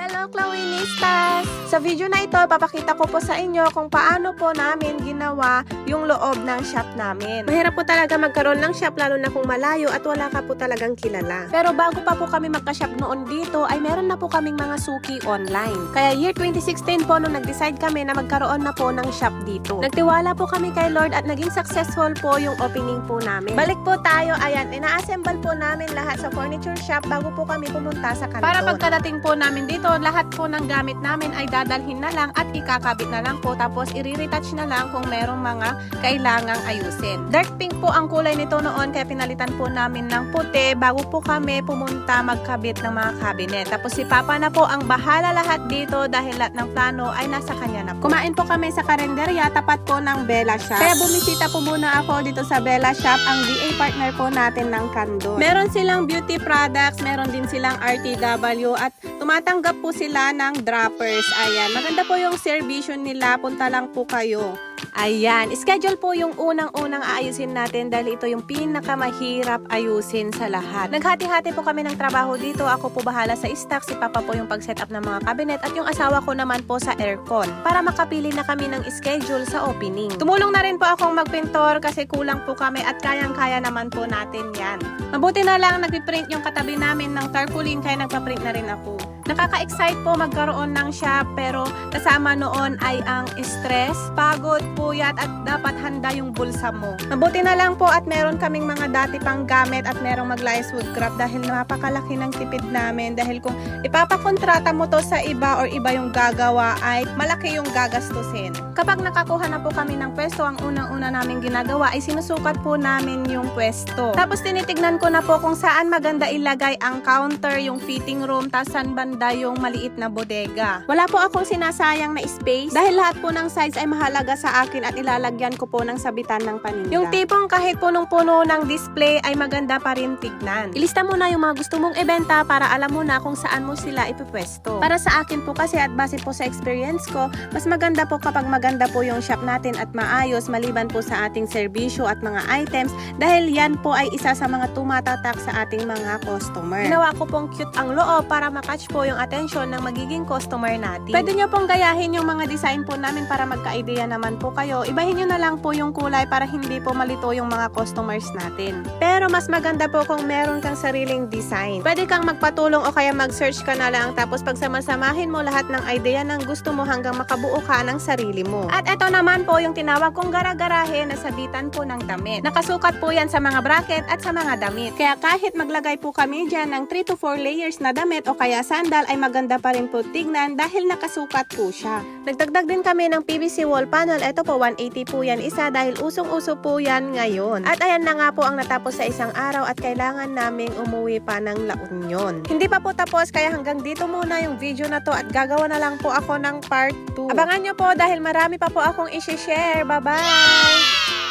Hello, Chloenistas! Sa video na ito, papakita ko po sa inyo kung paano po namin ginawa yung loob ng shop namin. Mahirap po talaga magkaroon ng shop lalo na kung malayo at wala ka po talagang kilala. Pero bago pa po kami magka-shop noon dito, ay meron na po kaming mga suki online. Kaya year 2016 po nung nag-decide kami na magkaroon na po ng shop dito. Nagtiwala po kami kay Lord at naging successful po yung opening po namin. Balik po tayo, ayan, ina-assemble po namin lahat sa furniture shop bago po kami pumunta sa kanton. Para pagkadating po namin dito, lahat po ng gamit namin ay dadalhin na lang at ikakabit na lang po, tapos i-retouch na lang kung merong mga kailangang ayusin. Dark pink po ang kulay nito noon, kaya pinalitan po namin ng puti bago po kami pumunta magkabit ng mga cabinet. Tapos si Papa na po ang bahala lahat dito dahil lahat ng plano ay nasa kanya na po. Kumain po kami sa karinderya tapat po ng Bella Shop. Kaya bumisita po muna ako dito sa Bella Shop, ang VA partner po natin ng Candon. Meron silang beauty products, meron din silang RTW at tumatanggap po sila ng droppers. Ayan, maganda po yung servisyo nila. Punta lang po kayo. Ayan, schedule po yung unang-unang aayusin natin dahil ito yung pinakamahirap ayusin sa lahat. Naghati-hati po kami ng trabaho dito. Ako po bahala sa stock, si Papa po yung pag-set up ng mga cabinet at yung asawa ko naman po sa aircon para makapili na kami ng schedule sa opening. Tumulong na rin po akong magpintor kasi kulang po kami at kayang-kaya naman po natin yan. Mabuti na lang nagpiprint yung katabi namin ng tarpaulin kaya nagpaprint na rin ako. Nakaka-excite po magkaroon ng shop pero kasama noon ay ang stress, pagod, puyat at dapat handa yung bulsa mo. Mabuti na lang po at meron kaming mga dati pang gamit at merong mag-lice wood craft dahil napakalaki ng tipid namin dahil kung ipapakontrata mo to sa iba or iba yung gagawa ay malaki yung gagastusin. Kapag nakakuha na po kami ng pwesto, ang unang-una namin ginagawa ay sinusukat po namin yung pwesto. Tapos tinitignan ko na po kung saan maganda ilagay ang counter, yung fitting room, tas saan banda yung maliit na bodega. Wala po akong sinasayang na space dahil lahat po ng sides ay mahalaga sa akin at ilalagyan ko po ng sabitan ng paninda. Yung tipong kahit punong-puno ng display ay maganda pa rin tignan. Ilista mo na yung mga gusto mong ibenta para alam mo na kung saan mo sila ipipwesto. Para sa akin po kasi at base po sa experience ko, mas maganda po kapag maganda po yung shop natin at maayos maliban po sa ating serbisyo at mga items dahil yan po ay isa sa mga tumatatak sa ating mga customer. Ginawa ko pong cute ang loob para makatch po yung atensyon ng magiging customer natin. Pwede nyo pong gayahin yung mga design po namin para magka-idea naman po kayo. Ibahin nyo na lang po yung kulay para hindi po malito yung mga customers natin. Pero mas maganda po kung meron kang sariling design. Pwede kang magpatulong o kaya mag-search ka na lang tapos pagsamasamahin mo lahat ng idea ng gusto mo hanggang makabuo ka ng sarili mo. At ito naman po yung tinawag kong gara-garahe na sabitan po ng damit. Nakasukat po yan sa mga bracket at sa mga damit. Kaya kahit maglagay po kami dyan ng 3 to 4 layers na damit o kaya sandal ay maganda pa rin po tignan dahil nakasukat po siya. Nagdagdag din kami ng PVC wall panel. Ito po 180 po yan isa dahil usong-uso po yan ngayon. At ayan na nga po ang natapos sa isang araw at kailangan naming umuwi pa ng La Union. Hindi pa po tapos kaya hanggang dito muna yung video na to at gagawa na lang po ako ng part 2. Abangan nyo po dahil marami pa po akong i-share. Bye-bye!